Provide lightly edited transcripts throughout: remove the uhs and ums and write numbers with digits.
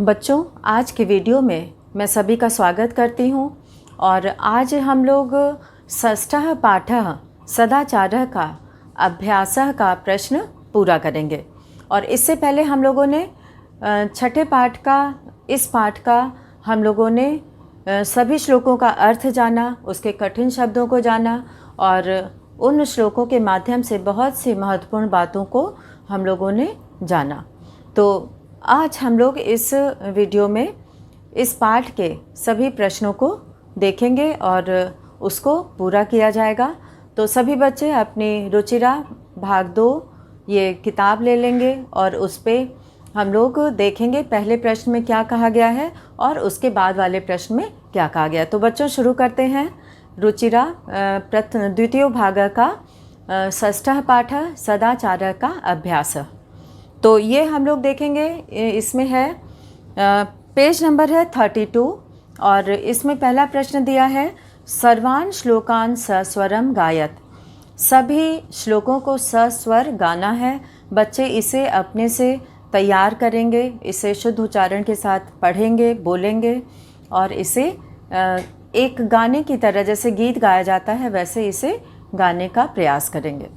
बच्चों, आज के वीडियो में मैं सभी का स्वागत करती हूँ और आज हम लोग षष्ठः पाठः सदाचारः का अभ्यासः का प्रश्न पूरा करेंगे। और इससे पहले हम लोगों ने छठे पाठ का इस पाठ का हम लोगों ने सभी श्लोकों का अर्थ जाना, उसके कठिन शब्दों को जाना और उन श्लोकों के माध्यम से बहुत सी महत्वपूर्ण बातों को हम लोगों ने जाना। तो आज हम लोग इस वीडियो में इस पाठ के सभी प्रश्नों को देखेंगे और उसको पूरा किया जाएगा। तो सभी बच्चे अपनी रुचिरा भाग 2 ये किताब ले लेंगे और उस पर हम लोग देखेंगे पहले प्रश्न में क्या कहा गया है और उसके बाद वाले प्रश्न में क्या कहा गया। तो बच्चों शुरू करते हैं रुचिरा द्वितीय भाग का षष्ठः पाठः सदाचारः का अभ्यास। तो ये हम लोग देखेंगे, इसमें है पेज नंबर है 32 और इसमें पहला प्रश्न दिया है सर्वान श्लोकान सस्वरम गायत। सभी श्लोकों को सस्वर गाना है। बच्चे इसे अपने से तैयार करेंगे, इसे शुद्ध उच्चारण के साथ पढ़ेंगे, बोलेंगे और इसे एक गाने की तरह जैसे गीत गाया जाता है वैसे इसे गाने का प्रयास करेंगे।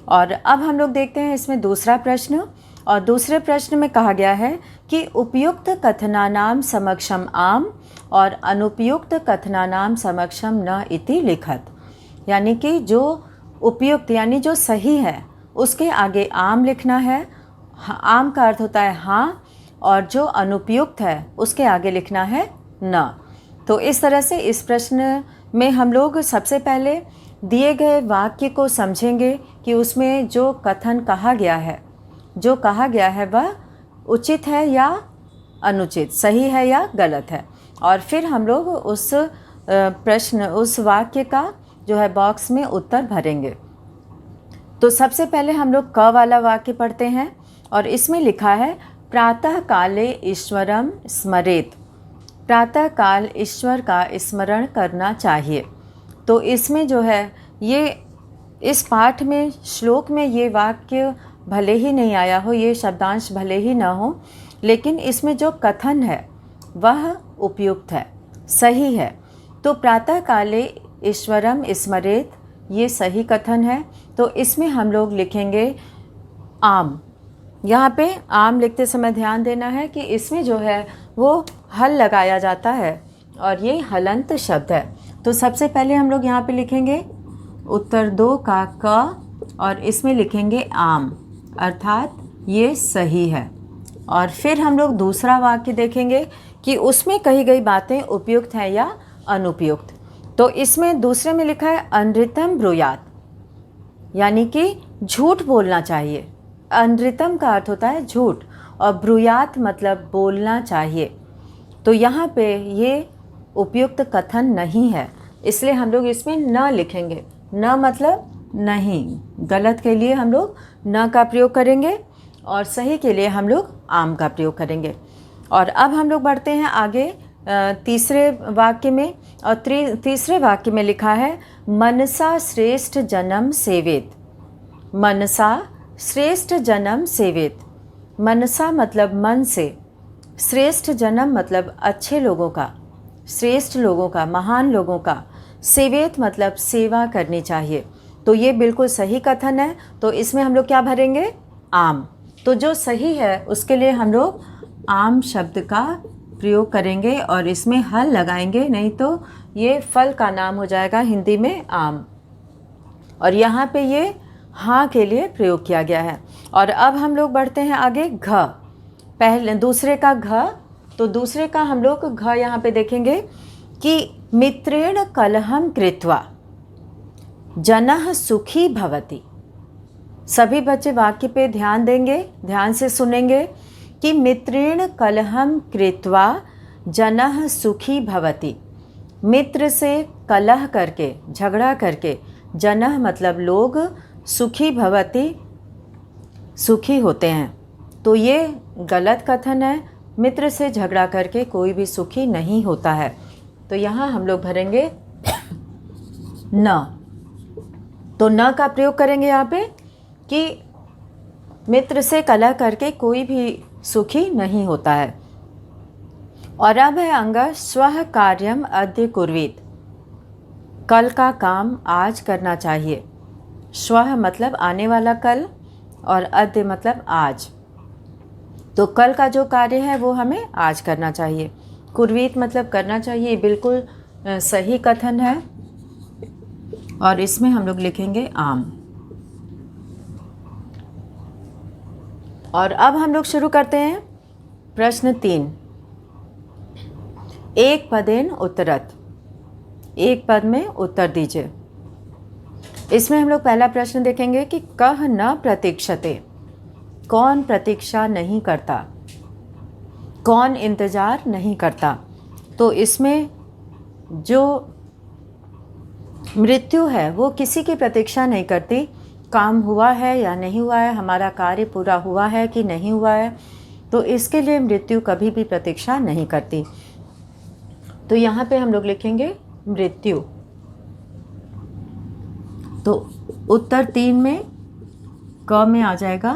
और अब हम लोग देखते हैं इसमें दूसरा प्रश्न। और दूसरे प्रश्न में कहा गया है कि उपयुक्त कथनानाम समक्षम आम और अनुपयुक्त कथनानाम समक्षम न इति लिखत। यानी कि जो उपयुक्त यानी जो सही है उसके आगे आम लिखना है। आम का अर्थ होता है हाँ, और जो अनुपयुक्त है उसके आगे लिखना है न। तो इस तरह से इस प्रश्न में हम लोग सबसे पहले दिए गए वाक्य को समझेंगे कि उसमें जो कथन कहा गया है वह उचित है या अनुचित, सही है या गलत है। और फिर हम लोग उस प्रश्न उस वाक्य का जो है बॉक्स में उत्तर भरेंगे। तो सबसे पहले हम लोग क वाला वाक्य पढ़ते हैं और इसमें लिखा है प्रातः काले ईश्वरम स्मरेत। प्रातः काल ईश्वर का स्मरण करना चाहिए। तो इसमें जो है ये इस पाठ में श्लोक में ये वाक्य भले ही नहीं आया हो, ये शब्दांश भले ही ना हो, लेकिन इसमें जो कथन है वह उपयुक्त है, सही है। तो प्रातः काले ईश्वरम स्मरेत ये सही कथन है। तो इसमें हम लोग लिखेंगे आम। यहाँ पे आम लिखते समय ध्यान देना है कि इसमें जो है वो हल लगाया जाता है और ये हलंत शब्द है। तो सबसे पहले हम लोग यहाँ पे लिखेंगे उत्तर 2 का क और इसमें लिखेंगे आम, अर्थात ये सही है। और फिर हम लोग दूसरा वाक्य देखेंगे कि उसमें कही गई बातें उपयुक्त हैं या अनुपयुक्त। तो इसमें दूसरे में लिखा है अनृतम ब्रूयात, यानी कि झूठ बोलना चाहिए। अनृतम का अर्थ होता है झूठ और ब्रूयात मतलब बोलना चाहिए। तो यहाँ पे ये उपयुक्त कथन नहीं है, इसलिए हम लोग इसमें न लिखेंगे। न मतलब नहीं, गलत के लिए हम लोग न का प्रयोग करेंगे और सही के लिए हम लोग आम का प्रयोग करेंगे। और अब हम लोग बढ़ते हैं आगे तीसरे वाक्य में। और तीसरे वाक्य में लिखा है मनसा श्रेष्ठ जन्म सेवेत। मनसा श्रेष्ठ जन्म सेवेत। मनसा मतलब मन से, श्रेष्ठ जन्म मतलब अच्छे लोगों का, श्रेष्ठ लोगों का, महान लोगों का। सेवेत मतलब सेवा करनी चाहिए। तो ये बिल्कुल सही कथन है। तो इसमें हम लोग क्या भरेंगे? आम। तो जो सही है उसके लिए हम लोग आम शब्द का प्रयोग करेंगे और इसमें हल लगाएंगे, नहीं तो ये फल का नाम हो जाएगा हिंदी में आम। और यहाँ पे ये हाँ के लिए प्रयोग किया गया है। और अब हम लोग बढ़ते हैं आगे घ। पहले दूसरे का घ, तो दूसरे का हम लोग घ यहाँ पे देखेंगे कि मित्रेण कलहम कृत्वा जनः सुखी भवति। सभी बच्चे वाक्य पे ध्यान देंगे, ध्यान से सुनेंगे कि मित्रेण कलहम कृत्वा जनः सुखी भवति। मित्र से कलह करके, झगड़ा करके, जनः मतलब लोग, सुखी भवति सुखी होते हैं। तो ये गलत कथन है। मित्र से झगड़ा करके कोई भी सुखी नहीं होता है। तो यहाँ हम लोग भरेंगे न। तो न का प्रयोग करेंगे यहाँ पे कि मित्र से कलह करके कोई भी सुखी नहीं होता है। और अब है अंग स्वः कार्यम अद्य कुर्वीत। कल का काम आज करना चाहिए। स्वः मतलब आने वाला कल और अद्य मतलब आज। तो कल का जो कार्य है वो हमें आज करना चाहिए। कुर्वीत मतलब करना चाहिए, बिल्कुल सही कथन है। और इसमें हम लोग लिखेंगे आम। और अब हम लोग शुरू करते हैं प्रश्न 3। एक पदेन उत्तरत। एक पद में उत्तर दीजिए। इसमें हम लोग पहला प्रश्न देखेंगे कि कह न प्रतीक्षते। कौन प्रतीक्षा नहीं करता, कौन इंतज़ार नहीं करता। तो इसमें जो मृत्यु है वो किसी की प्रतीक्षा नहीं करती। काम हुआ है या नहीं हुआ है, हमारा कार्य पूरा हुआ है कि नहीं हुआ है, तो इसके लिए मृत्यु कभी भी प्रतीक्षा नहीं करती। तो यहाँ पे हम लोग लिखेंगे मृत्यु। तो उत्तर 3 में क में आ जाएगा।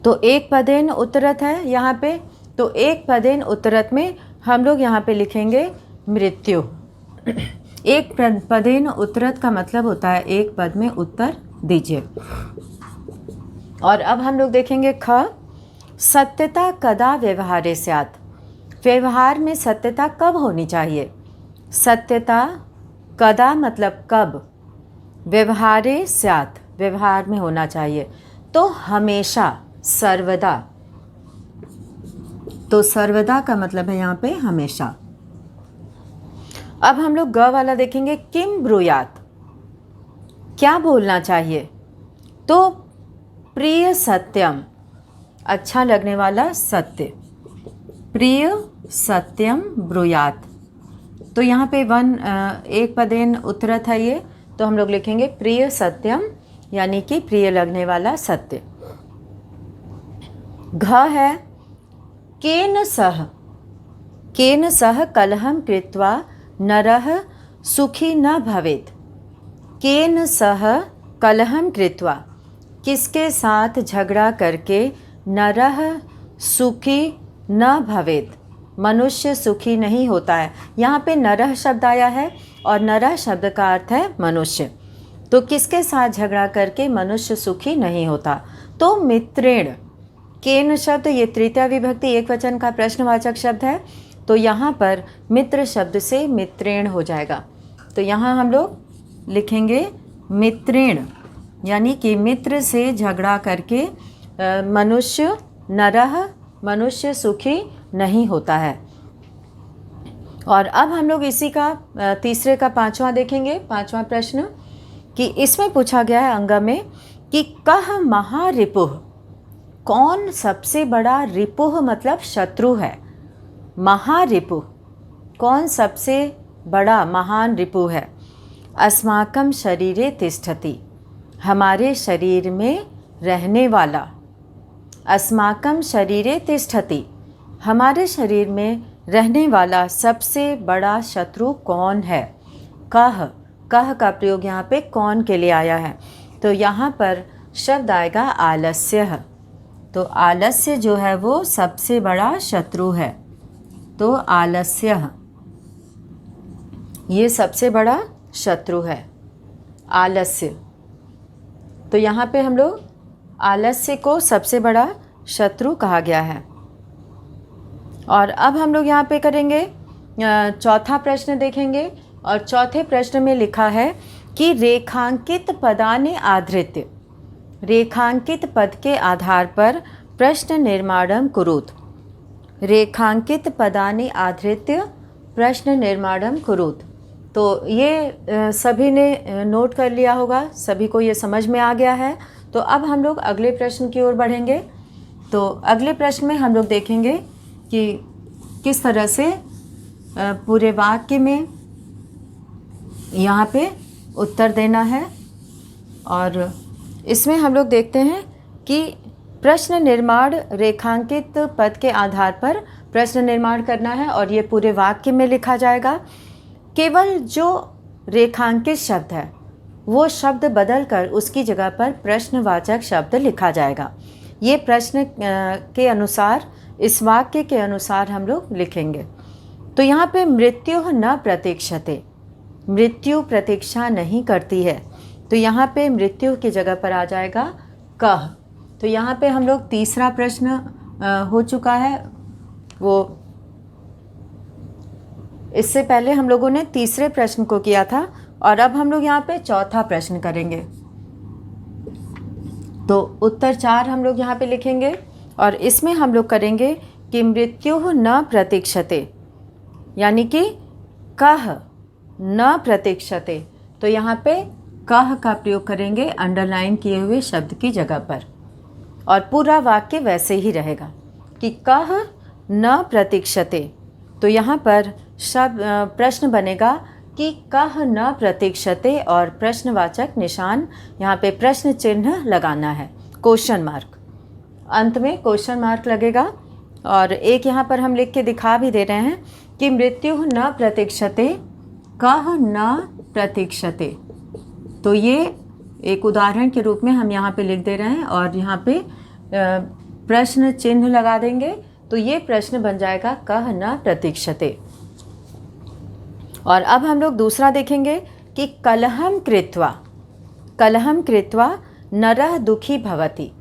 तो एक पदेन उत्तरत है यहाँ पे, तो एक पदेन उत्तरत में हम लोग यहाँ पे लिखेंगे मृत्यु। एक पदेन उत्तरत का मतलब होता है एक पद में उत्तर दीजिए। और अब हम लोग देखेंगे ख। सत्यता कदा व्यवहारे स्यात्। व्यवहार में सत्यता कब होनी चाहिए। सत्यता कदा मतलब कब, व्यवहारे स्यात् व्यवहार में होना चाहिए। तो हमेशा, सर्वदा। तो सर्वदा का मतलब है यहाँ पे हमेशा। अब हम लोग ग वाला देखेंगे। किम ब्रूयात, क्या बोलना चाहिए। तो प्रिय सत्यम, अच्छा लगने वाला सत्य। प्रिय सत्यम ब्रूयात। तो यहाँ पे एक पदेन उत्तरत है ये, तो हम लोग लिखेंगे प्रिय सत्यम, यानी कि प्रिय लगने वाला सत्य। घ है केन सह। केन सह कलहम कृत्वा नरः सुखी न भवेत्। केन सह कलहम कृत्वा, किसके साथ झगड़ा करके नरः सुखी न भवेत्, मनुष्य सुखी नहीं होता है। यहाँ पे नरः शब्द आया है और नरः शब्द का अर्थ है मनुष्य। तो किसके साथ झगड़ा करके मनुष्य सुखी नहीं होता। तो मित्रेण। केन शब्द ये तृतीया विभक्ति एक वचन का प्रश्नवाचक शब्द है, तो यहाँ पर मित्र शब्द से मित्रेण हो जाएगा। तो यहाँ हम लोग लिखेंगे मित्रेण, यानी कि मित्र से झगड़ा करके मनुष्य नरः, मनुष्य सुखी नहीं होता है। और अब हम लोग इसी का तीसरे का पांचवा देखेंगे, पांचवा प्रश्न, कि इसमें पूछा गया है अंग में कि कह महारिपुः। कौन सबसे बड़ा रिपुः मतलब शत्रु है। महारिपुः, कौन सबसे बड़ा महान रिपु है। अस्माकं शरीरे तिष्ठति, हमारे शरीर में रहने वाला। अस्माकं शरीरे तिष्ठति, हमारे शरीर में रहने वाला सबसे बड़ा शत्रु कौन है। कह, कह का प्रयोग यहाँ पे कौन के लिए आया है। तो यहाँ पर शब्द आएगा आलस्य। तो आलस्य जो है वो सबसे बड़ा शत्रु है। तो आलस्य ये सबसे बड़ा शत्रु है, आलस्य। तो यहाँ पे हम लोग आलस्य को सबसे बड़ा शत्रु कहा गया है। और अब हम लोग यहाँ पे करेंगे चौथा प्रश्न देखेंगे। और चौथे प्रश्न में लिखा है कि रेखांकित पदानि आधृत्य, रेखांकित पद के आधार पर प्रश्न निर्माणम कुरुत। रेखांकित पदानि आधृत्य प्रश्न निर्माणम कुरुत। तो ये सभी ने नोट कर लिया होगा, सभी को ये समझ में आ गया है। तो अब हम लोग अगले प्रश्न की ओर बढ़ेंगे। तो अगले प्रश्न में हम लोग देखेंगे कि किस तरह से पूरे वाक्य में यहाँ पे उत्तर देना है। और इसमें हम लोग देखते हैं कि प्रश्न निर्माण रेखांकित पद के आधार पर प्रश्न निर्माण करना है और ये पूरे वाक्य में लिखा जाएगा। केवल जो रेखांकित शब्द है वो शब्द बदलकर उसकी जगह पर प्रश्नवाचक शब्द लिखा जाएगा। ये प्रश्न के अनुसार इस वाक्य के अनुसार हम लोग लिखेंगे। तो यहाँ पे मृत्यु न प्रतीक्षते, मृत्यु प्रतीक्षा नहीं करती है, तो यहाँ पे मृत्यु की जगह पर आ जाएगा कह। तो यहाँ पे हम लोग तीसरा प्रश्न हो चुका है, वो इससे पहले हम लोगों ने तीसरे प्रश्न को किया था और अब हम लोग यहाँ पे चौथा प्रश्न करेंगे। तो उत्तर 4 हम लोग यहाँ पे लिखेंगे और इसमें हम लोग करेंगे कि मृत्यु न प्रतीक्षते, यानी कि कह न प्रतीक्षते। तो यहाँ पे कह का प्रयोग करेंगे अंडरलाइन किए हुए शब्द की जगह पर, और पूरा वाक्य वैसे ही रहेगा कि कह न प्रतीक्षते। तो यहाँ पर शब्द प्रश्न बनेगा कि कह न प्रतीक्षते और प्रश्नवाचक निशान, यहाँ पे प्रश्न चिन्ह लगाना है, क्वेश्चन मार्क, अंत में क्वेश्चन मार्क लगेगा। और एक यहाँ पर हम लिख के दिखा भी दे रहे हैं कि मृत्यु न प्रतीक्षते कह न प्रतीक्षते। तो ये एक उदाहरण के रूप में हम यहाँ पे लिख दे रहे हैं और यहाँ पे प्रश्न चिन्ह लगा देंगे, तो ये प्रश्न बन जाएगा कह न प्रतीक्षते। और अब हम लोग दूसरा देखेंगे कि कलहम कृत्वा नरः दुखी भवति,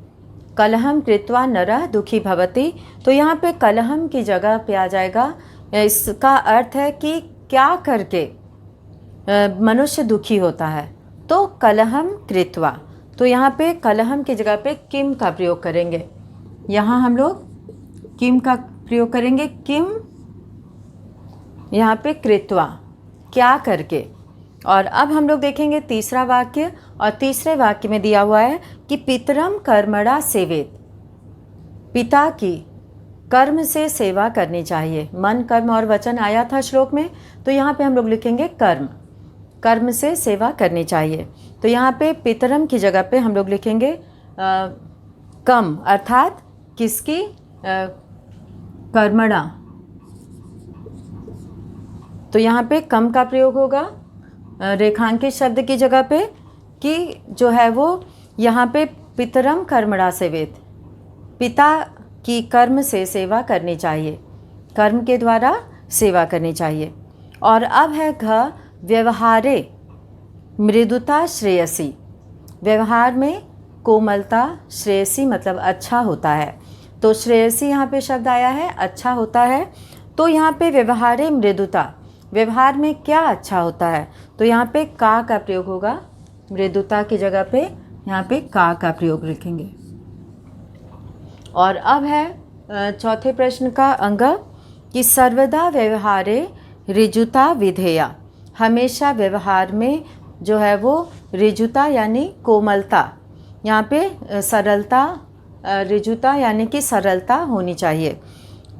कलहम कृत्वा नरः दुखी भवति। तो यहाँ पे कलहम की जगह पे आ जाएगा, इसका अर्थ है कि क्या करके मनुष्य दुखी होता है, तो कलहम कृत्वा। तो यहाँ पे कलहम की जगह पे किम का प्रयोग करेंगे, यहाँ हम लोग किम का प्रयोग करेंगे, किम यहाँ पे कृत्वा, क्या करके। और अब हम लोग देखेंगे तीसरा वाक्य, और तीसरे वाक्य में दिया हुआ है कि पितरम कर्मणा सेवेत, पिता की कर्म से सेवा करनी चाहिए। मन, कर्म और वचन आया था श्लोक में, तो यहाँ पे हम लोग लिखेंगे कर्म, कर्म से सेवा करनी चाहिए। तो यहाँ पे पितरम की जगह पे हम लोग लिखेंगे कम, अर्थात किसकी, कर्मणा। तो यहाँ पे कम का प्रयोग होगा रेखांकित शब्द की जगह पे, कि जो है वो यहाँ पे पितरम कर्मणा सेवेत, पिता की कर्म से सेवा करनी चाहिए, कर्म के द्वारा सेवा करनी चाहिए। और अब है घ व्यवहारे मृदुता श्रेयसी, व्यवहार में कोमलता, श्रेयसी मतलब अच्छा होता है। तो श्रेयसी यहाँ पे शब्द आया है, अच्छा होता है। तो यहाँ पे व्यवहारे मृदुता, व्यवहार में क्या अच्छा होता है, तो यहाँ पे का प्रयोग होगा, मृदुता की जगह पे यहाँ पे का प्रयोग लिखेंगे। और अब है चौथे प्रश्न का अंग कि सर्वदा व्यवहारे ऋजुता विधेया, हमेशा व्यवहार में जो है वो ऋजुता यानी कोमलता, यहाँ पे सरलता, ऋजुता यानी कि सरलता होनी चाहिए।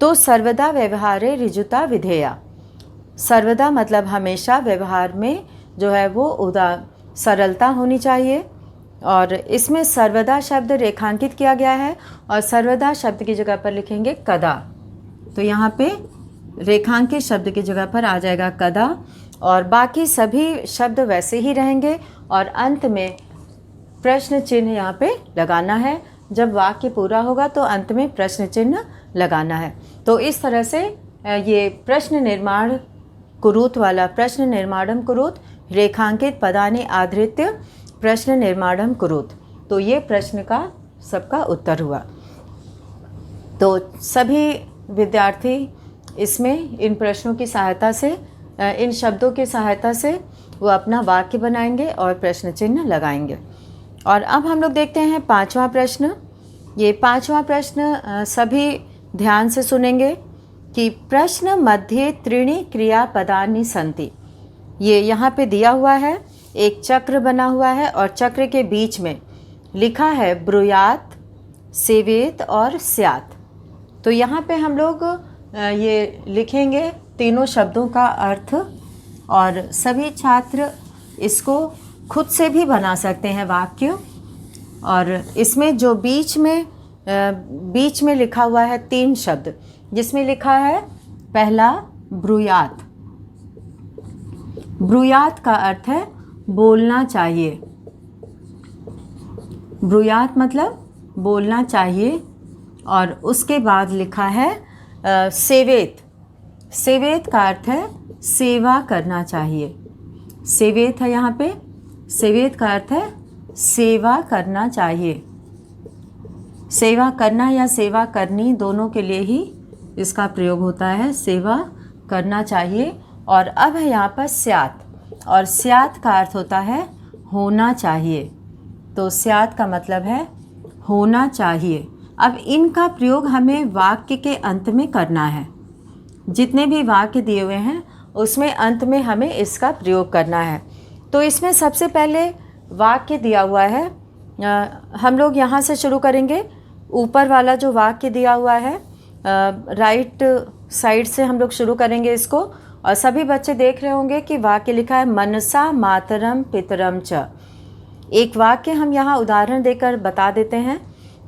तो सर्वदा व्यवहारे ऋजुता विधेया, सर्वदा मतलब हमेशा, व्यवहार में जो है वो सरलता होनी चाहिए। और इसमें सर्वदा शब्द रेखांकित किया गया है और सर्वदा शब्द की जगह पर लिखेंगे कदा। तो यहाँ पे रेखांकित शब्द की जगह पर आ जाएगा कदा, और बाकी सभी शब्द वैसे ही रहेंगे और अंत में प्रश्न चिन्ह यहाँ पे लगाना है। जब वाक्य पूरा होगा तो अंत में प्रश्न चिन्ह लगाना है। तो इस तरह से ये प्रश्न निर्माण कुरुत वाला, प्रश्न निर्माणम कुरुत रेखांकित पदानि आधृत्य प्रश्न निर्माणम कुरुत, तो ये प्रश्न का सबका उत्तर हुआ। तो सभी विद्यार्थी इसमें इन प्रश्नों की सहायता से, इन शब्दों की सहायता से वो अपना वाक्य बनाएंगे और प्रश्न चिन्ह लगाएंगे। और अब हम लोग देखते हैं पांचवा प्रश्न। ये पांचवा प्रश्न सभी ध्यान से सुनेंगे कि प्रश्न मध्ये त्रीणि क्रियापदानि सन्ति। ये यहाँ पे दिया हुआ है, एक चक्र बना हुआ है और चक्र के बीच में लिखा है ब्रूयात, सेवेत और स्यात। तो यहाँ पे हम लोग ये लिखेंगे तीनों शब्दों का अर्थ, और सभी छात्र इसको खुद से भी बना सकते हैं वाक्य। और इसमें जो बीच में लिखा हुआ है 3 शब्द, जिसमें लिखा है पहला ब्रूयात। ब्रूयात का अर्थ है बोलना चाहिए, ब्रूयात मतलब बोलना चाहिए। और उसके बाद लिखा है सेवेत। सेवेत का अर्थ है सेवा करना चाहिए। सेवेत है यहाँ पे, सेवेत का अर्थ है सेवा करना चाहिए। सेवा करना या सेवा करनी दोनों के लिए ही इसका प्रयोग होता है, सेवा करना चाहिए। और अब है यहाँ पर स्यात्, और स्यात् का अर्थ होता है होना चाहिए। तो स्यात् का मतलब है होना चाहिए। अब इनका प्रयोग हमें वाक्य के अंत में करना है। जितने भी वाक्य दिए हुए हैं उसमें अंत में हमें इसका प्रयोग करना है। तो इसमें सबसे पहले वाक्य दिया हुआ है, हम लोग यहाँ से शुरू करेंगे। ऊपर वाला जो वाक्य दिया हुआ है राइट साइड से हम लोग शुरू करेंगे इसको, और सभी बच्चे देख रहे होंगे कि वाक्य लिखा है मनसा मातरम पितरम च। एक वाक्य हम यहाँ उदाहरण देकर बता देते हैं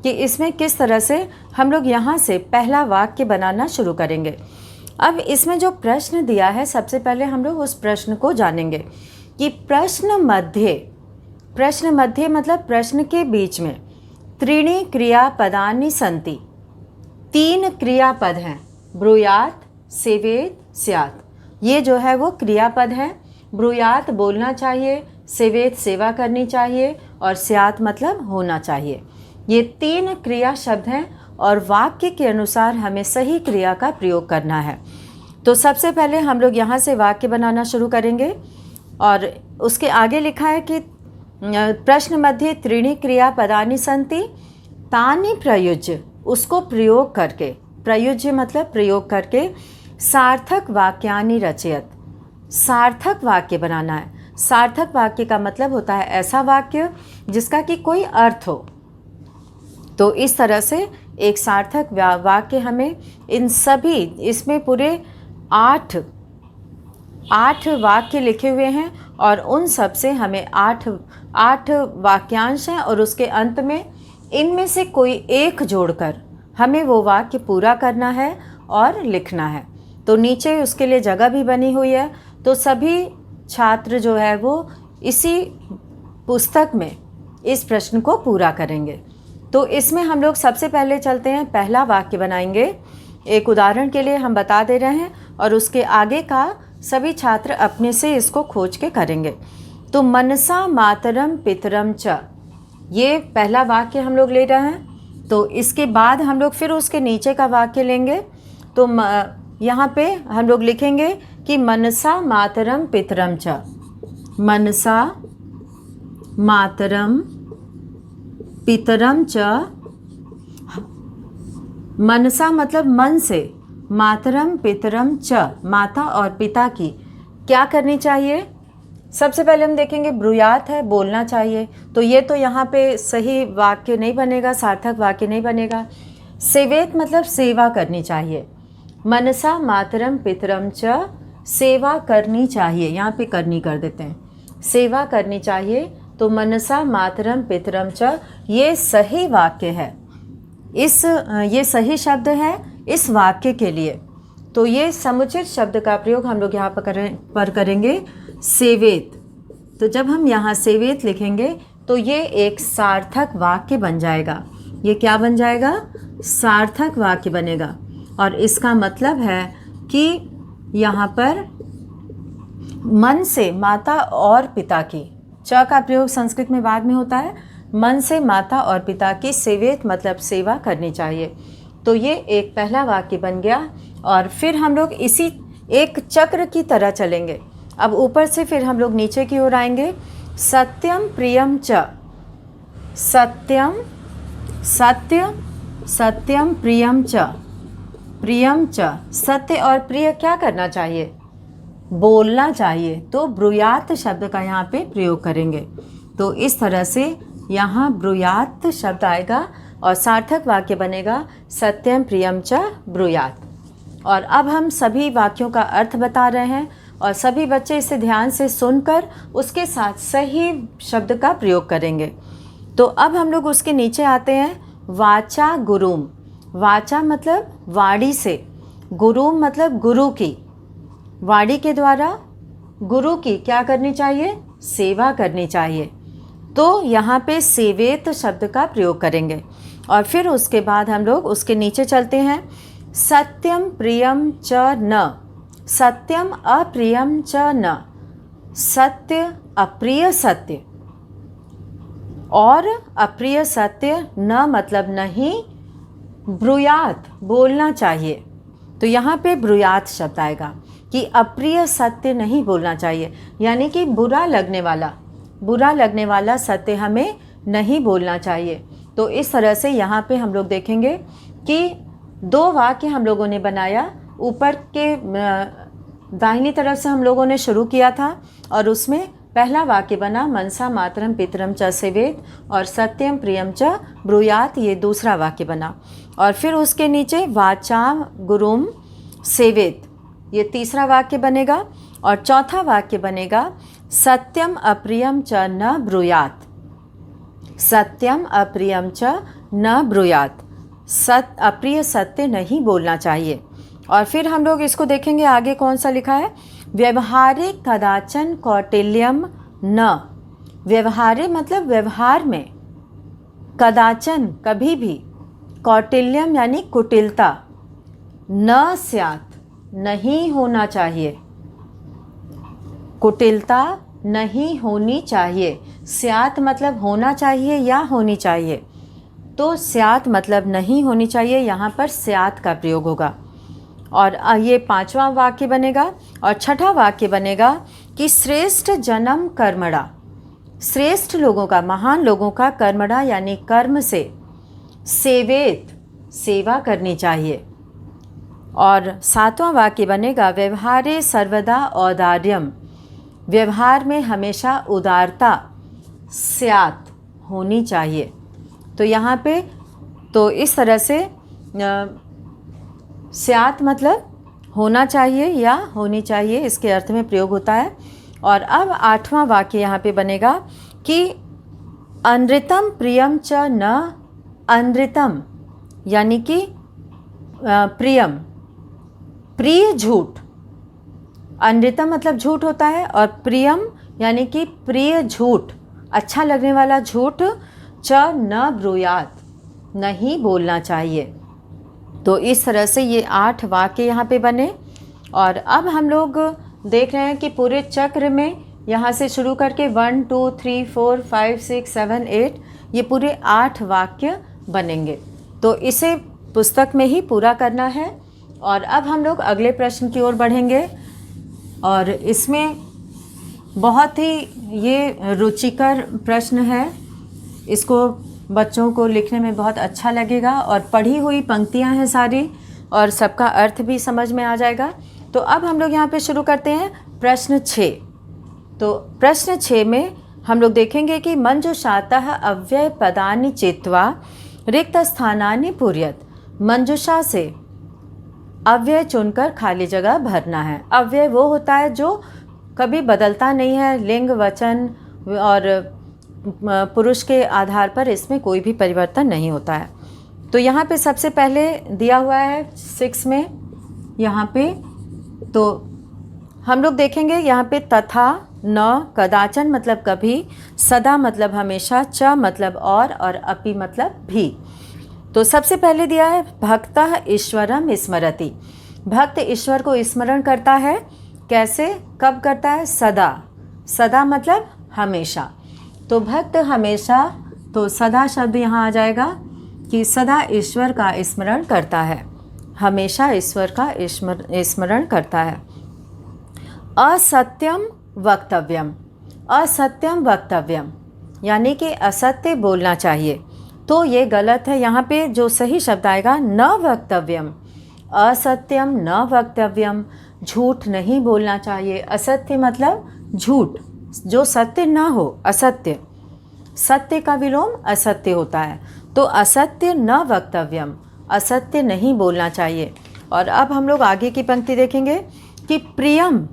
कि इसमें किस तरह से हम लोग यहाँ से पहला वाक्य बनाना शुरू करेंगे। अब इसमें जो प्रश्न दिया है, सबसे पहले हम लोग उस प्रश्न को जानेंगे कि प्रश्न मध्य मतलब प्रश्न के बीच में त्रीणि क्रियापदानि सन्ति, 3 क्रियापद हैं, ब्रूयात्, सेवेत, स्यात्। ये जो है वो क्रियापद है। ब्रूयात् बोलना चाहिए, सेवेत सेवा करनी चाहिए, और स्यात् मतलब होना चाहिए। ये 3 क्रिया शब्द हैं और वाक्य के अनुसार हमें सही क्रिया का प्रयोग करना है। तो सबसे पहले हम लोग यहाँ से वाक्य बनाना शुरू करेंगे, और उसके आगे लिखा है कि प्रश्न मध्य त्रीणि क्रियापदानि सन्ति तानि प्रयुज्य, उसको प्रयोग करके, प्रयुज्य मतलब प्रयोग करके, सार्थक वाक्यानि रचयत, सार्थक वाक्य बनाना है। सार्थक वाक्य का मतलब होता है ऐसा वाक्य जिसका कि कोई अर्थ हो। तो इस तरह से एक सार्थक वाक्य हमें इन सभी, इसमें पूरे 8 वाक्य लिखे हुए हैं, और उन सब से हमें 8 वाक्यांश हैं, और उसके अंत में इनमें से कोई एक जोड़कर हमें वो वाक्य पूरा करना है और लिखना है। तो नीचे उसके लिए जगह भी बनी हुई है। तो सभी छात्र जो है वो इसी पुस्तक में इस प्रश्न को पूरा करेंगे। तो इसमें हम लोग सबसे पहले चलते हैं, पहला वाक्य बनाएंगे। एक उदाहरण के लिए हम बता दे रहे हैं, और उसके आगे का सभी छात्र अपने से इसको खोज के करेंगे। तो मनसा मातरम पितरम च, ये पहला वाक्य हम लोग ले रहे हैं। तो इसके बाद हम लोग फिर उसके नीचे का वाक्य लेंगे। तो यहाँ पे हम लोग लिखेंगे कि मनसा मातरम पितरम च, मनसा मातरम पितरम च। मनसा मतलब मन से, मातरम पितरम च, माता और पिता की क्या करनी चाहिए। सबसे पहले हम देखेंगे ब्रूयात् है, बोलना चाहिए। तो ये तो यहाँ पे सही वाक्य नहीं बनेगा, सार्थक वाक्य नहीं बनेगा। सेवेत मतलब सेवा करनी चाहिए। मनसा मातरम पितरम च, सेवा करनी चाहिए, यहाँ पे करनी कर देते हैं, सेवा करनी चाहिए। तो मनसा मातरम पितरम च, ये सही वाक्य है, ये सही शब्द है इस वाक्य के लिए। तो ये समुचित शब्द का प्रयोग हम लोग यहाँ पर करेंगे सेवेत। तो जब हम यहाँ सेवेत लिखेंगे तो ये एक सार्थक वाक्य बन जाएगा। ये क्या बन जाएगा? सार्थक वाक्य बनेगा। और इसका मतलब है कि यहाँ पर मन से माता और पिता की, च का प्रयोग संस्कृत में बाद में होता है, मन से माता और पिता की सेवेत मतलब सेवा करनी चाहिए। तो ये एक पहला वाक्य बन गया। और फिर हम लोग इसी एक चक्र की तरह चलेंगे। अब ऊपर से फिर हम लोग नीचे की ओर आएंगे। सत्यम प्रियम च, सत्यम सत्य सत्यम प्रियम च, प्रियम च, सत्य और प्रिय क्या करना चाहिए? बोलना चाहिए। तो ब्रूयात् शब्द का यहाँ पे प्रयोग करेंगे। तो इस तरह से यहाँ ब्रूयात् शब्द आएगा और सार्थक वाक्य बनेगा सत्यम प्रियम च ब्रूयात्। और अब हम सभी वाक्यों का अर्थ बता रहे हैं और सभी बच्चे इसे ध्यान से सुनकर उसके साथ सही शब्द का प्रयोग करेंगे। तो अब हम लोग उसके नीचे आते हैं। वाचा गुरुम, वाचा मतलब वाणी से, गुरुम मतलब गुरु की, वाणी के द्वारा गुरु की क्या करनी चाहिए? सेवा करनी चाहिए। तो यहाँ पे सेवेत शब्द का प्रयोग करेंगे। और फिर उसके बाद हम लोग उसके नीचे चलते हैं। सत्यम प्रियम च न, सत्यम अप्रियम च न, सत्य अप्रिय सत्य और अप्रिय सत्य न मतलब नहीं, ब्रूयात बोलना चाहिए। तो यहाँ पे ब्रूयात शब्द आएगा कि अप्रिय सत्य नहीं बोलना चाहिए, यानी कि बुरा लगने वाला सत्य हमें नहीं बोलना चाहिए। तो इस तरह से यहाँ पे हम लोग देखेंगे कि 2 वाक्य हम लोगों ने बनाया। ऊपर के दाहिनी तरफ से हम लोगों ने शुरू किया था और उसमें पहला वाक्य बना मनसा मातरम पितरम च सेवेत और सत्यम प्रियम च ब्रूयात, ये दूसरा वाक्य बना। और फिर उसके नीचे वाचाम गुरुम सेवेत, ये तीसरा वाक्य बनेगा। और चौथा वाक्य बनेगा सत्यम अप्रियम च न ब्रूयात, सत्यम अप्रियम च न ब्रूयात, अप्रिय सत्य नहीं बोलना चाहिए। और फिर हम लोग इसको देखेंगे आगे कौन सा लिखा है, व्यवहारिक कदाचन कौटिल्यम न, व्यवहारिक मतलब व्यवहार में, कदाचन कभी भी, कौटिल्यम यानी कुटिलता, न स्यात् नहीं होना चाहिए, कुटिलता नहीं होनी चाहिए। स्यात् मतलब होना चाहिए या होनी चाहिए, तो स्यात् मतलब नहीं होनी चाहिए, यहाँ पर स्यात् का प्रयोग होगा। और ये 5वां वाक्य बनेगा। और छठा वाक्य बनेगा कि श्रेष्ठ जन्म कर्मणा, श्रेष्ठ लोगों का, महान लोगों का कर्मणा यानी कर्म से, सेवेत सेवा करनी चाहिए। और 7वां वाक्य बनेगा व्यवहारे सर्वदा औदार्यम, व्यवहार में हमेशा उदारता स्यात् होनी चाहिए। तो यहाँ पे तो इस तरह से स्यात् मतलब होना चाहिए या होनी चाहिए, इसके अर्थ में प्रयोग होता है। और अब 8वां वाक्य यहाँ पे बनेगा कि अनृतम प्रियम च न अनृतम, यानी कि प्रियम प्रिय झूठ, अनृतम मतलब झूठ होता है और प्रियम यानी कि प्रिय झूठ, अच्छा लगने वाला झूठ, च न ब्रूयात नहीं बोलना चाहिए। तो इस तरह से ये 8 वाक्य यहाँ पे बने। और अब हम लोग देख रहे हैं कि पूरे चक्र में यहाँ से शुरू करके 1 2 3 4 5 6 7 8 ये पूरे 8 वाक्य बनेंगे। तो इसे पुस्तक में ही पूरा करना है। और अब हम लोग अगले प्रश्न की ओर बढ़ेंगे और इसमें बहुत ही ये रुचिकर प्रश्न है, इसको बच्चों को लिखने में बहुत अच्छा लगेगा और पढ़ी हुई पंक्तियां हैं सारी और सबका अर्थ भी समझ में आ जाएगा। तो अब हम लोग यहाँ पे शुरू करते हैं प्रश्न 6। तो प्रश्न 6 में हम लोग देखेंगे कि मंजुषातः अव्यय पदानि चित्वा रिक्त स्थानानि पूर्यत, मंजुषा से अव्यय चुनकर खाली जगह भरना है। अव्यय वो होता है जो कभी बदलता नहीं है, लिंग वचन और पुरुष के आधार पर इसमें कोई भी परिवर्तन नहीं होता है। तो यहाँ पे सबसे पहले दिया हुआ है 6 में यहाँ पे, तो हम लोग देखेंगे यहाँ पे तथा, न, कदाचन मतलब कभी, सदा मतलब हमेशा, च मतलब और अपि मतलब भी। तो सबसे पहले दिया है भक्तः ईश्वरम स्मरति, भक्त ईश्वर को स्मरण करता है। कैसे, कब करता है, सदा, सदा मतलब हमेशा। तो भक्त हमेशा, तो सदा शब्द यहाँ आ जाएगा कि सदा ईश्वर का स्मरण करता है, हमेशा ईश्वर का स्मरण करता है। असत्यम वक्तव्यम, असत्यम वक्तव्यम यानी कि असत्य बोलना चाहिए, तो ये गलत है। यहाँ पे जो सही शब्द आएगा न वक्तव्यम, असत्यम न वक्तव्यम, झूठ नहीं बोलना चाहिए। असत्य मतलब झूठ, जो सत्य ना हो, असत्य, सत्य का विलोम असत्य होता है। तो असत्य न वक्तव्यम, असत्य नहीं बोलना चाहिए। और अब हम लोग आगे की पंक्ति देखेंगे कि प्रियम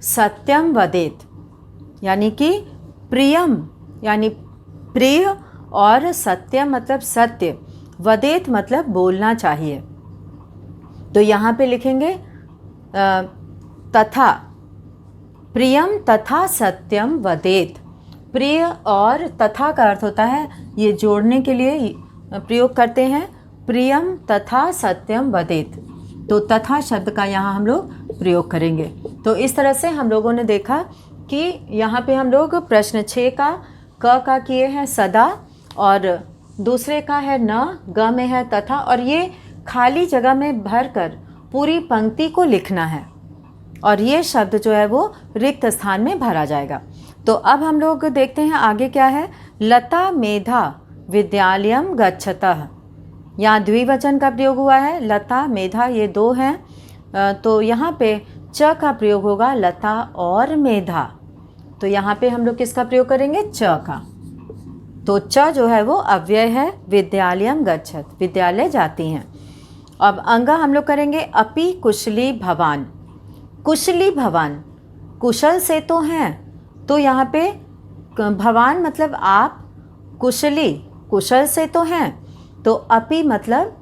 सत्यम वदेत, यानी कि प्रियम यानी प्रिय और सत्यम मतलब सत्य, वदेत मतलब बोलना चाहिए। तो यहाँ पे लिखेंगे तथा, प्रियम तथा सत्यम वदेत। प्रिय और तथा का अर्थ होता है ये जोड़ने के लिए प्रयोग करते हैं, प्रियम तथा सत्यम वदेत। तो तथा शब्द का यहाँ हम लोग प्रयोग करेंगे। तो इस तरह से हम लोगों ने देखा कि यहाँ पे हम लोग प्रश्न 6 का क का किए हैं सदा, और दूसरे का है न, ग में है तथा, और ये खाली जगह में भरकर पूरी पंक्ति को लिखना है, और ये शब्द जो है वो रिक्त स्थान में भरा जाएगा। तो अब हम लोग देखते हैं आगे क्या है। लता मेधा विद्यालयम गच्छतः, यहाँ द्विवचन का प्रयोग हुआ है। लता मेधा ये दो हैं, तो यहाँ पे च का प्रयोग होगा, लता और मेधा। तो यहाँ पे हम लोग किसका प्रयोग करेंगे, च का। तो च जो है वो अव्यय है, विद्यालयम गच्छत, विद्यालय जाती हैं। अब अंगा हम लोग करेंगे अपि कुशली भवान। कुशली भवान, कुशल से तो हैं, तो यहाँ पे भवान मतलब आप, कुशली कुशल से तो हैं, तो अपि मतलब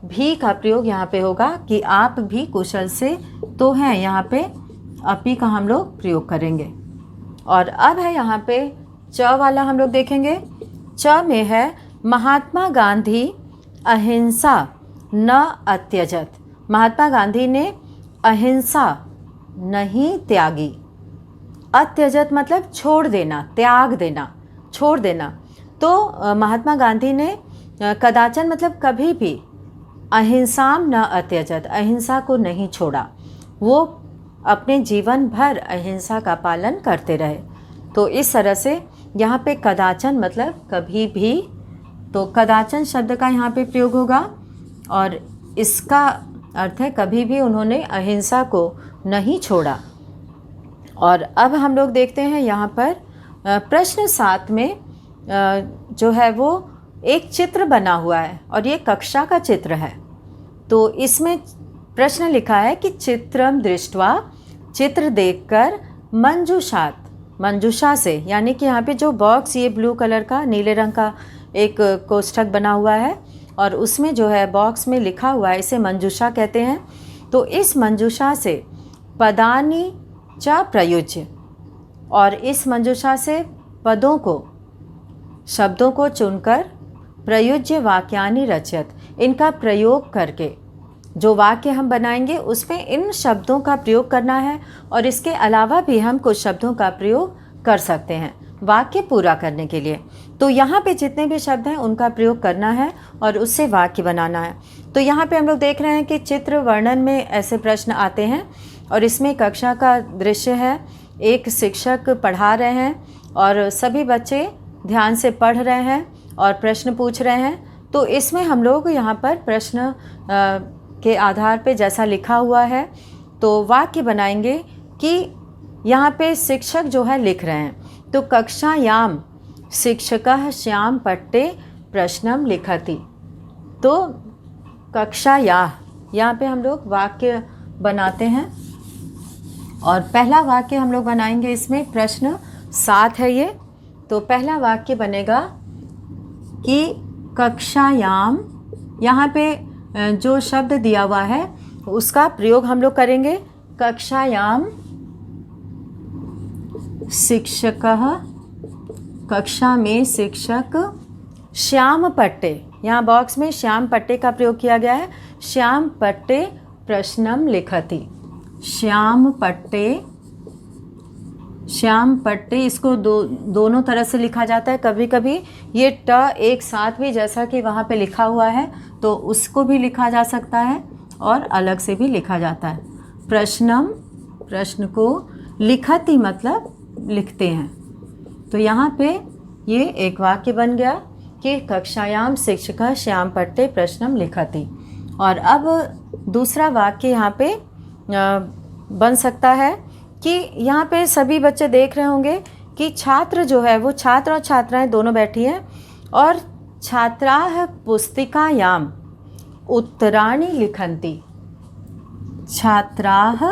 भी का प्रयोग यहाँ पे होगा कि आप भी कुशल से तो हैं। यहाँ पे अपि का हम लोग प्रयोग करेंगे। और अब है यहाँ पे च वाला हम लोग देखेंगे। च में है महात्मा गांधी अहिंसा न अत्यजत। महात्मा गांधी ने अहिंसा नहीं त्यागी। अत्यजत मतलब छोड़ देना, त्याग देना, छोड़ देना। तो महात्मा गांधी ने कदाचन मतलब कभी भी, अहिंसाम न अत्यजत, अहिंसा को नहीं छोड़ा, वो अपने जीवन भर अहिंसा का पालन करते रहे। तो इस तरह से यहाँ पे कदाचन मतलब कभी भी, तो कदाचन शब्द का यहाँ पे प्रयोग होगा, और इसका अर्थ है कभी भी उन्होंने अहिंसा को नहीं छोड़ा। और अब हम लोग देखते हैं यहाँ पर प्रश्न 7 में जो है वो एक चित्र बना हुआ है, और ये कक्षा का चित्र है। तो इसमें प्रश्न लिखा है कि चित्रम दृष्ट्वा, चित्र देखकर मंजूषात, मंजूषा से, यानी कि यहाँ पे जो बॉक्स, ये ब्लू कलर का नीले रंग का एक कोष्ठक बना हुआ है, और उसमें जो है बॉक्स में लिखा हुआ है, इसे मंजूषा कहते हैं। तो इस मंजूषा से पदानी च प्रयुज्य, और इस मंजूषा से पदों को, शब्दों को चुनकर प्रयुज्य वाक्यानि रचयत, इनका प्रयोग करके जो वाक्य हम बनाएंगे उसमें इन शब्दों का प्रयोग करना है, और इसके अलावा भी हम कुछ शब्दों का प्रयोग कर सकते हैं वाक्य पूरा करने के लिए। तो यहाँ पे जितने भी शब्द हैं उनका प्रयोग करना है और उससे वाक्य बनाना है। तो यहाँ पे हम लोग देख रहे हैं कि चित्र वर्णन में ऐसे प्रश्न आते हैं, और इसमें कक्षा का दृश्य है। एक शिक्षक पढ़ा रहे हैं और सभी बच्चे ध्यान से पढ़ रहे हैं और प्रश्न पूछ रहे हैं। तो इसमें हम लोग यहाँ पर प्रश्न के आधार पे जैसा लिखा हुआ है तो वाक्य बनाएंगे कि यहाँ पे शिक्षक जो है लिख रहे हैं, तो कक्षायाम शिक्षकः श्याम पट्टे प्रश्नम लिखति। तो कक्षाया, यहाँ पे हम लोग वाक्य बनाते हैं, और पहला वाक्य हम लोग बनाएंगे, इसमें प्रश्न 7 है ये। तो पहला वाक्य बनेगा कि कक्षायाम, यहाँ पे जो शब्द दिया हुआ है उसका प्रयोग हम लोग करेंगे। कक्षायाम शिक्षकः, कक्षा में शिक्षक श्याम पट्टे, यहाँ बॉक्स में श्याम पट्टे का प्रयोग किया गया है। श्याम पट्टे प्रश्नम लिखति। श्याम पट्टे, श्याम पट्टे, इसको दोनों तरह से लिखा जाता है। कभी कभी ये ट एक साथ भी, जैसा कि वहाँ पे लिखा हुआ है, तो उसको भी लिखा जा सकता है और अलग से भी लिखा जाता है। प्रश्नम, प्रश्न को, लिखति मतलब लिखते हैं। तो यहाँ पे ये एक वाक्य बन गया कि कक्षायाम शिक्षकः श्याम पट्टे प्रश्नम लिखति। और अब दूसरा वाक्य यहाँ पे बन सकता है कि यहाँ पे सभी बच्चे देख रहे होंगे कि छात्र जो है वो, छात्र और छात्राएं दोनों बैठी हैं, और छात्राः पुस्तिकायाम उत्तराणि लिखन्ति। छात्राः,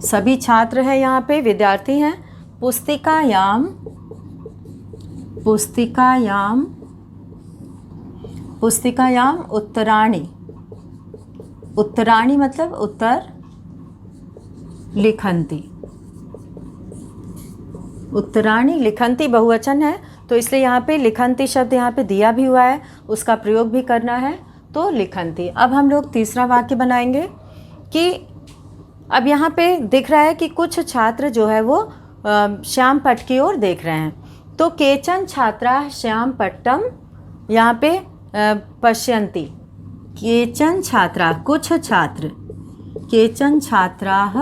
सभी छात्र हैं, यहाँ पे विद्यार्थी हैं। पुस्तिकायाम, पुस्तिकायाम, पुस्तिकायाम उत्तराणि, उत्तराणि मतलब उत्तर, लिखन्ति, उत्तराणि लिखन्ति बहुवचन है, तो इसलिए यहाँ पे लिखन्ति शब्द यहाँ पे दिया भी हुआ है, उसका प्रयोग भी करना है, तो लिखन्ति। अब हम लोग तीसरा वाक्य बनाएंगे कि अब यहाँ पे दिख रहा है कि कुछ छात्र जो है वो श्याम पट्ट की ओर देख रहे हैं। तो केचन छात्रा श्याम पट्टम यहाँ पे पश्यन्ति। केचन छात्रा, कुछ छात्र, केचन छात्राः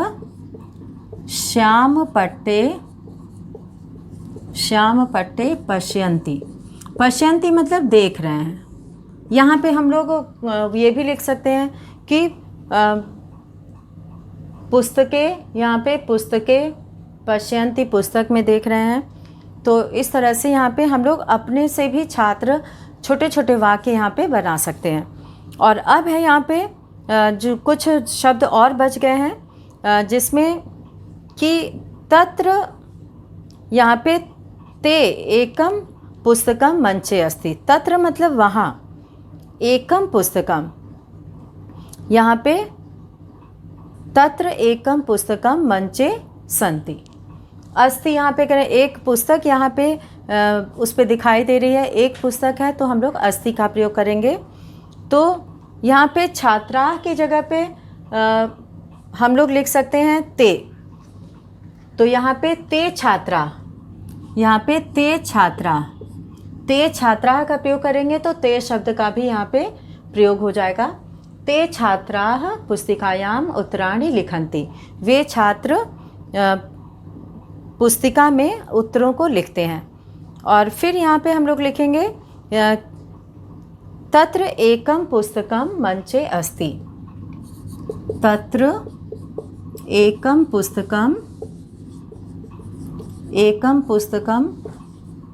श्याम पट्टे पश्यन्ति। पश्यन्ति मतलब देख रहे हैं। यहाँ पे हम लोग ये भी लिख सकते हैं कि पुस्तकें, यहाँ पे पुस्तकें पश्यन्ति, पुस्तक में देख रहे हैं। तो इस तरह से यहाँ पे हम लोग अपने से भी छात्र छोटे छोटे वाक्य यहाँ पे बना सकते हैं। और अब है यहाँ पे जो कुछ शब्द और बच गए हैं, जिसमें कि तत्र, यहाँ पे ते एकम पुस्तकम मंचे अस्ति। तत्र मतलब वहाँ, एकम पुस्तकम, यहाँ पे तत्र एकम पुस्तकम मंचे सन्ति। अस्ति यहाँ पे करें एक पुस्तक, यहाँ पे उस पे दिखाई दे रही है एक पुस्तक है, तो हम लोग अस्ति का प्रयोग करेंगे। तो यहाँ पे छात्रा की जगह पे हम लोग लिख सकते हैं ते। तो यहाँ पे ते छात्रा, यहाँ पे ते छात्रा, ते छात्रा का प्रयोग करेंगे तो ते शब्द का भी यहाँ पे प्रयोग हो जाएगा। ते छात्राः पुस्तिकायाम उत्तराणि लिखन्ति। वे छात्र पुस्तिका में उत्तरों को लिखते हैं। और फिर यहाँ पे हम लोग लिखेंगे तत्र एकम पुस्तकम मंचे अस्ति। तत्र एकम पुस्तकम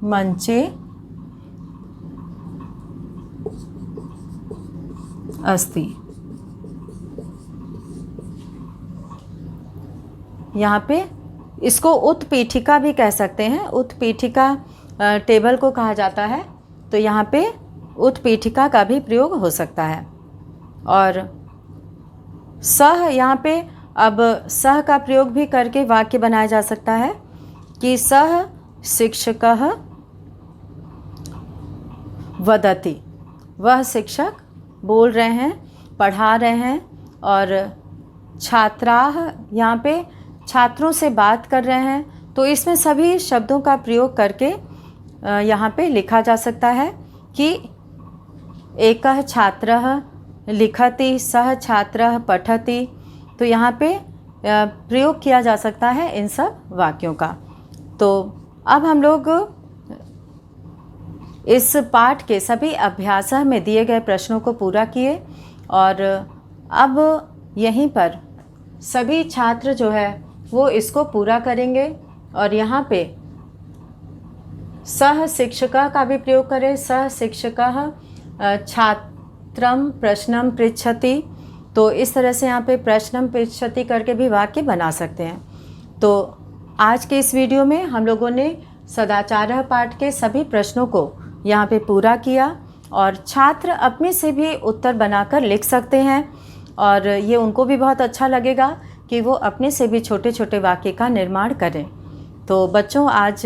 मंचे अस्ति। यहाँ पे इसको उत्पीठिका भी कह सकते हैं। उत्पीठिका टेबल को कहा जाता है, तो यहाँ पे उत्पीठिका का भी प्रयोग हो सकता है। और सह, यहाँ पे अब सह का प्रयोग भी करके वाक्य बनाया जा सकता है कि सह शिक्षकः वदति। वह शिक्षक बोल रहे हैं, पढ़ा रहे हैं। और छात्राः, यहाँ पे छात्रों से बात कर रहे हैं। तो इसमें सभी शब्दों का प्रयोग करके यहाँ पे लिखा जा सकता है कि एकः छात्रः लिखति, सह छात्रः पठति। तो यहाँ पे प्रयोग किया जा सकता है इन सब वाक्यों का। तो अब हम लोग इस पाठ के सभी अभ्यास में दिए गए प्रश्नों को पूरा किए। और अब यहीं पर सभी छात्र जो है वो इसको पूरा करेंगे। और यहाँ पे सह शिक्षका का भी प्रयोग करें। सह शिक्षकः छात्रम प्रश्नम पृच्छति। तो इस तरह से यहाँ पे प्रश्नम पृच्छति करके भी वाक्य बना सकते हैं। तो आज के इस वीडियो में हम लोगों ने सदाचारः पाठ के सभी प्रश्नों को यहाँ पे पूरा किया। और छात्र अपने से भी उत्तर बनाकर लिख सकते हैं, और ये उनको भी बहुत अच्छा लगेगा कि वो अपने से भी छोटे छोटे वाक्य का निर्माण करें। तो बच्चों, आज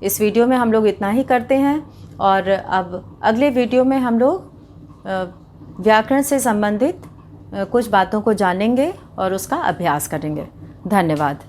इस वीडियो में हम लोग इतना ही करते हैं। और अब अगले वीडियो में हम लोग व्याकरण से संबंधित कुछ बातों को जानेंगे और उसका अभ्यास करेंगे। धन्यवाद।